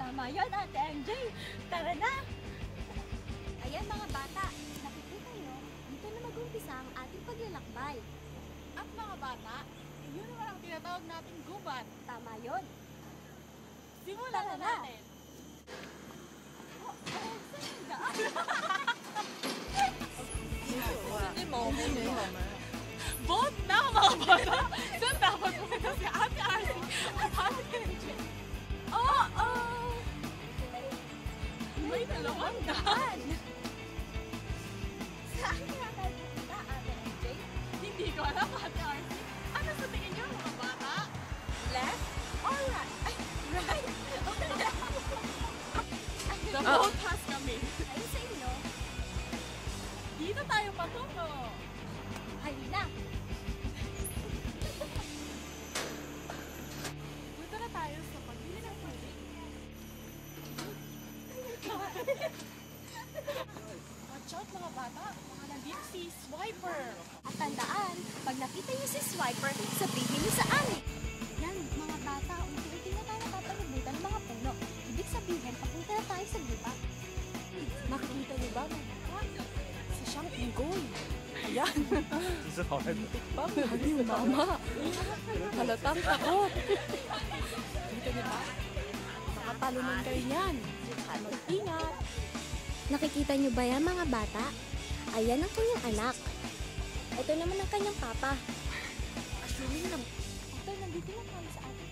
Tama yun, Ate MJ. Tara na! Ayan mga bata, nakikita nyo, dito na mag-umpisa ang ating paglalakbay. At mga bata, yun naman ang tinatawag nating gubat. Tama yun. Simulan na natin. Both na mga bata. Saan dapat pumunta si Ate Arcy at Ate MJ? Oo! May dalawang daan. Saan kaya tayo pupunta, Ate MJ? Hindi ko alam, Ate Arcy. Ano sa tingin niyo mga bata? Left or right? Ay, right! The boat has kami. Ayun sa inyo, Dito tayo patungo. halina! Punta na tayo sa pagbili ng tubig. Watch out mga bata. Mga nandito si Swiper. At tandaan, pag nakita niyo si Swiper, sabihin niyo sa amin. Yan, mga bata, unti-unti na tayo napapalibutan ng mga puno. Ibig sabihin, papunta na tayo sa gubat. Nakikita niyo ba mga bata? Si Siyang Inggoy. Ayan. Bang, hindi mama. Halatang takot. Nakikita niyo ba? Nakatalunan kayo niyan. Mag-ingat. Nakikita niyo ba yan, mga bata? Ayan ang kanyang anak. Ito naman ang kanyang papa. Assuming na Ito, nandito lang kami sa ating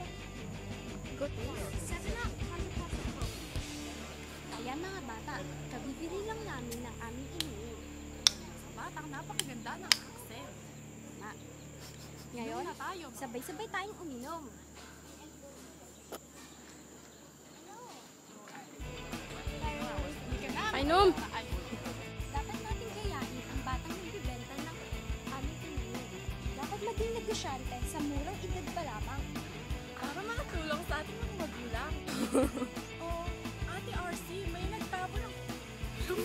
good. Ayan, mga bata, kabibili lang namin ng aming ininom. Batang napakaganda ng accent. Ngayon, Inom na tayo. sabay-sabay tayong uminom. Hindi ka na. Painom. Ay, Dapat natin gayahin ang batang nagbibenta ng aming ininom. Dapat maging negosyante sa murang edad pa lamang. para makatulong sa ating mga magulang. Oh, Ate RC, may nagtapon ng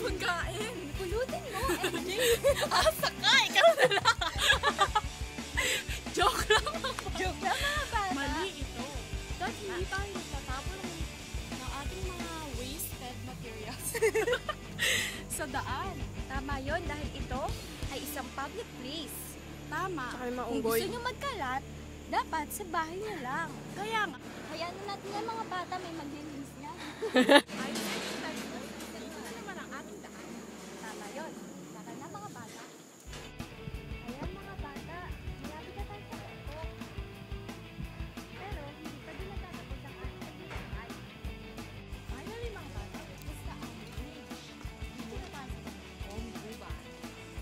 pagkain. Pulutin mo, MJ! Saka, ikaw na lang. Joke lang. Joke lang, mga bata! Mali ito. Dahil hindi tayo nagtatapon ng ating mga wasted materials sa daan. Tama yon dahil ito ay isang public place. Tama. Tsaka yung mga Kung unggoy. gusto nyo magkalat, dapat sa bahay nyo lang. Kaya nga, Hayaan na natin yung mga bata may maglilinis niya. ay dito na naman ang ating daan. Tama yun. Tara na, mga bata. Ayan, mga bata. Malapit na tayo sa bundok. Pero hindi pa din natatapos ang ating paglilakbay. Finally, mga bata, basta ang bridge. Dito na tayo sa home guba.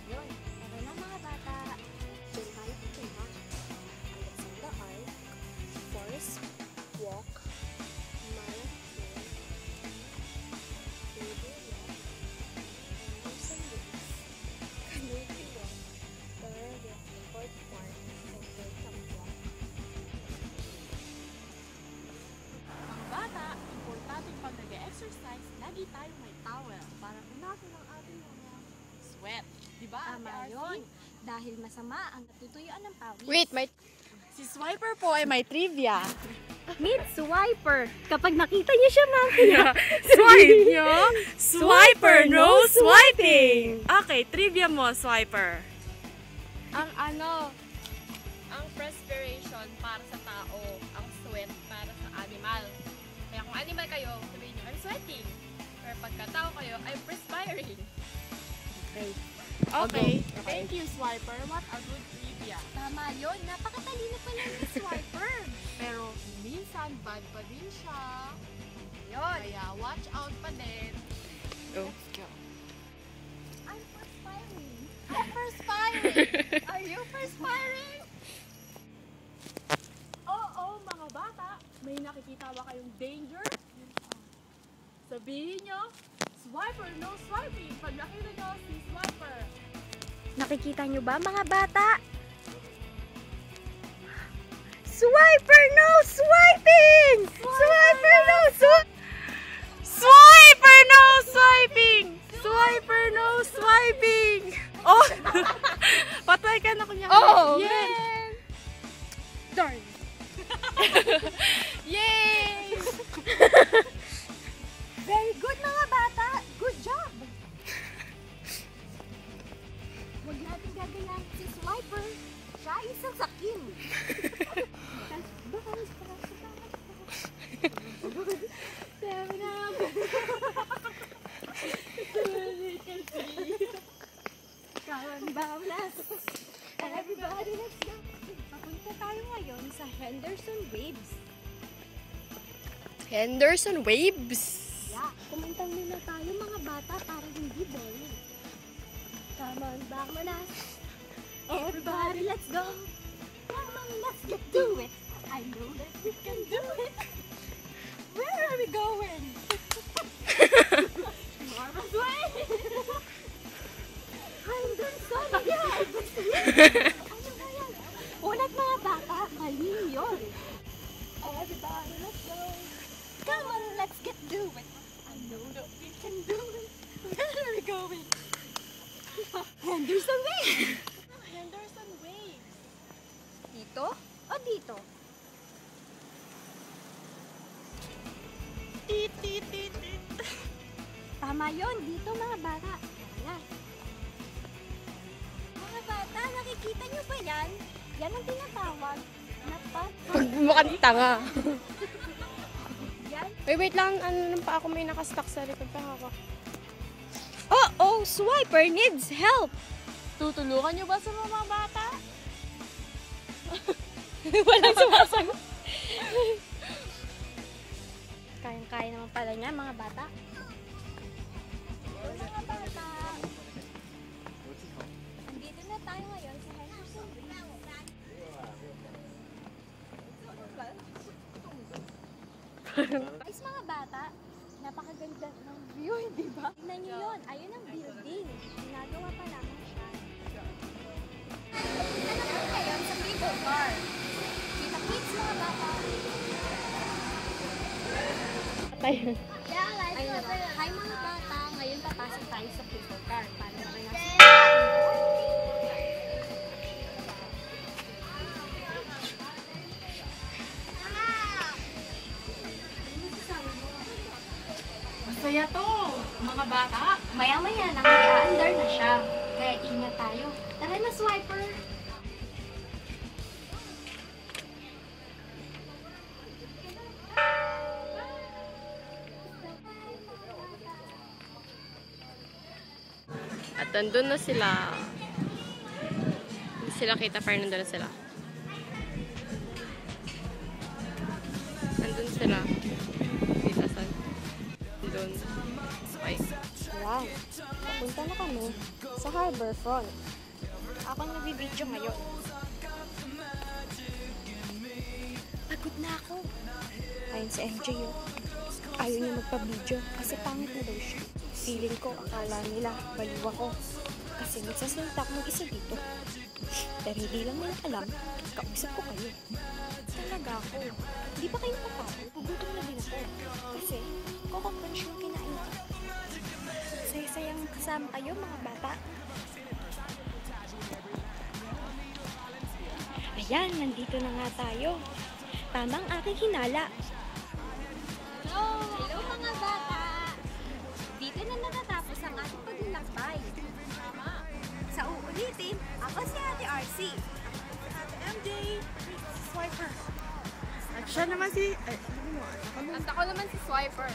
Yun. Tara na, mga bata. Diyan tayo pupunta. Alexander Arc, Forest Walk, Marathon, Table Walk, Anderson Woods, Canopy Walk, Dora Davenport Park, and Hilltop Walk. Mga bata, importante pag nag-exercise, lagi tayo may towel para punasan ang ating mga sweat. Diba, Ate Tama RC? yun. Dahil masama ang natutuyuan ng pawis. Wait, may... Si Swiper po ay may trivia. Meet Swiper. Kapag nakita niyo siya, mamaya. Swipe nyo? Swiper, no swiping! Okay, trivia mo, Swiper. Ang perspiration para sa tao, ang sweat para sa animal. Kaya kung animal kayo, sabihin nyo, I'm sweating. Pero pagka tao kayo, I'm perspiring. Okay, thank you, Swiper. What a good trivia. Tama yun. Napakatalino pala ni Swiper. Pero minsan, bad pa din siya. Yun. Kaya watch out pa din. Let's go. I'm perspiring. I'm perspiring. Are you perspiring? Oo, mga bata. May nakikita ba kayong danger? Sabihin nyo, Swiper, no swiping. Pag nakita nyo si Swiper. Nakikita niyo ba, mga bata? Swiper, no swiping! Swiper, no Swiper, no swiping! Swiper, no swiping! Oh! Patay ka na kunya. Oh! Yes! Darn! Yay! Henderson Waves. Henderson Waves. Yeah, kumantang muna tayo mga bata para hindi boring. Come on, back mo na. Everybody, let's go. Come on, let's get to it. I know that we can do it. Where are we going? Marvel's way. Henderson Waves. Ano ba yan? Ulat mga bata, mali yun. Everybody, let's go. Come on, let's get to it. I know that we can do it. Where are we going? Henderson Waves. Henderson Waves. Dito o dito? Tit, tit, tit, tit. Tama yun, dito mga bata. Tara. Mga bata, nakikita nyo ba yan? Yan ang tinatawag na Mukhang tanga. Yan. Wait lang. Ano pa ako may nakastock sa likod pa hawak. Oh, Swiper needs help. Tutulungan niyo ba sa mga bata? Walang sumasagot. Kayang-kaya naman pala niya, mga bata. Mga bata. Andito na tayo ngayon sa Henderson Waves. Guys, mga bata, napakaganda ng view, di ba? Tingnan niyo yun. Ayun ang building. Ginagawa pa lamang siya. Ano naman ngayon sa cable car? Kita kids, mga bata. Ayun na. Hi mga bata, ngayon papasok tayo sa cable car para maranasan. Masaya to, mga bata. Maya-maya nang i-under na siya. Kaya ingat tayo. Tara na, Swiper! At nandun na sila. Hindi sila kita pero nandun na sila. Nandun sila. Kita saan? Nandun. Okay. Wow! Punta na kami sa harbor front. Ako nagbibideo ngayon. Pagod na ako. Ayun si MJ yun. Ayaw niya magpa-video kasi pangit na daw siya. Feeling ko, akala nila baliw ako. Kasi nagsasalita ako mag-isa dito. Pero hindi lang nila alam, kausap ko kayo. Talaga ako. Hindi ba kayo napapagod? Pugutom na din ako. Kasi, coco-crunch yung kinain ko. Saya-sayang kasama kayo mga bata. Ayan, nandito na nga tayo. Tamang aking hinala. Hello! Hello mga bata! Dito na natatapos ang ating paglalakbay. Tama. Sa uulitin, ako si Ate RC. Ate MJ. Swiper. At siya naman si... At ako naman si Swiper.